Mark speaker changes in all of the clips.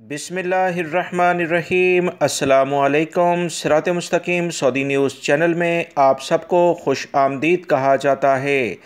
Speaker 1: बिस्मिल्लाहिर्रहमानिर्रहीम। अस्सलामुअलैकुम। सिरात मुस्तकीम सऊदी न्यूज़ चैनल में आप सबको खुश आमदीद कहा जाता है।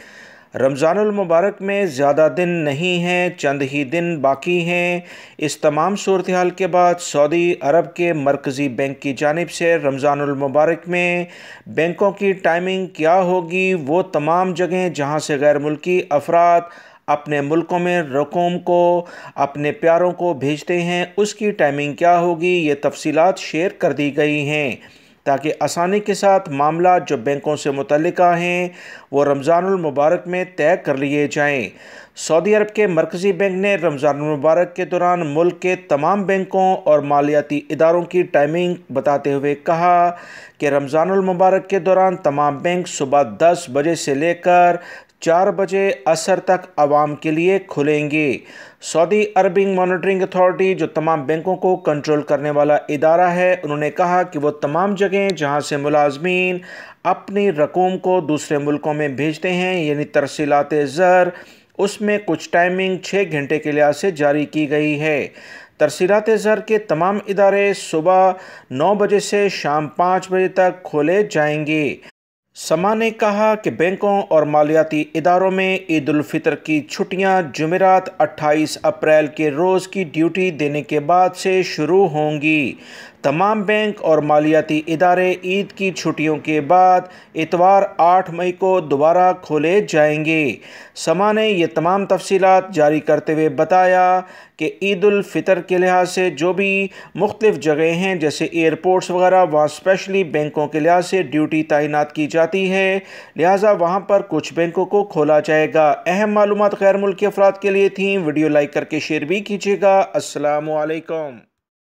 Speaker 1: रमज़ानुल मुबारक में ज़्यादा दिन नहीं हैं, चंद ही दिन बाकी हैं। इस तमाम सूरत हाल के बाद सऊदी अरब के मरकज़ी बैंक की जानिब से रमज़ानुल मुबारक में बैंकों की टाइमिंग क्या होगी, वो तमाम जगह जहाँ से गैर मुल्की अफराद अपने मुल्कों में रकूम को अपने प्यारों को भेजते हैं, उसकी टाइमिंग क्या होगी, ये तफसीलात शेयर कर दी गई हैं ताकि आसानी के साथ मामला जो बैंकों से मुतल्लिका हैं वो रमज़ानुल मुबारक में तय कर लिए जाएं। सऊदी अरब के मरकज़ी बैंक ने रमज़ानुल मुबारक के दौरान मुल्क के तमाम बैंकों और मालियाती इदारों की टाइमिंग बताते हुए कहा कि रमज़ानुल मुबारक के दौरान तमाम बैंक सुबह 10 बजे से लेकर 4 बजे असर तक आवाम के लिए खुलेंगे। सऊदी अरबिक मॉनिटरिंग अथॉरिटी जो तमाम बैंकों को कंट्रोल करने वाला इदारा है, उन्होंने कहा कि वो तमाम जगह जहां से मुलाजमीन अपनी रकूम को दूसरे मुल्कों में भेजते हैं यानी तरसीलात ज़र, उसमें कुछ टाइमिंग 6 घंटे के लिहाज से जारी की गई है। तरसीलात ज़र के तमाम इदारे सुबह 9 बजे से शाम 5 बजे तक खोले जाएंगे। समा ने कहा कि बैंकों और मालियाती इदारों में ईद उल फितर की छुट्टियां जुमेरात 28 अप्रैल के रोज़ की ड्यूटी देने के बाद से शुरू होंगी। तमाम बैंक और मालियाती इदारे ईद की छुट्टियों के बाद इतवार 8 मई को दोबारा खोले जाएंगे। समा ने ये तमाम तफसीलात जारी करते हुए बताया कि ईद उल फितर के लिहाज से जो भी मुख्तलिफ़ जगह हैं जैसे एयरपोर्ट्स वगैरह, वहाँ स्पेशली बैंकों के लिहाज से ड्यूटी तैनात की जाती है, लिहाजा वहाँ पर कुछ बैंकों को खोला जाएगा। अहम मालूमात गैर मुल्की अफराद के लिए थी। वीडियो लाइक करके शेयर भी कीजिएगा। अस्सलामु अलैकुम।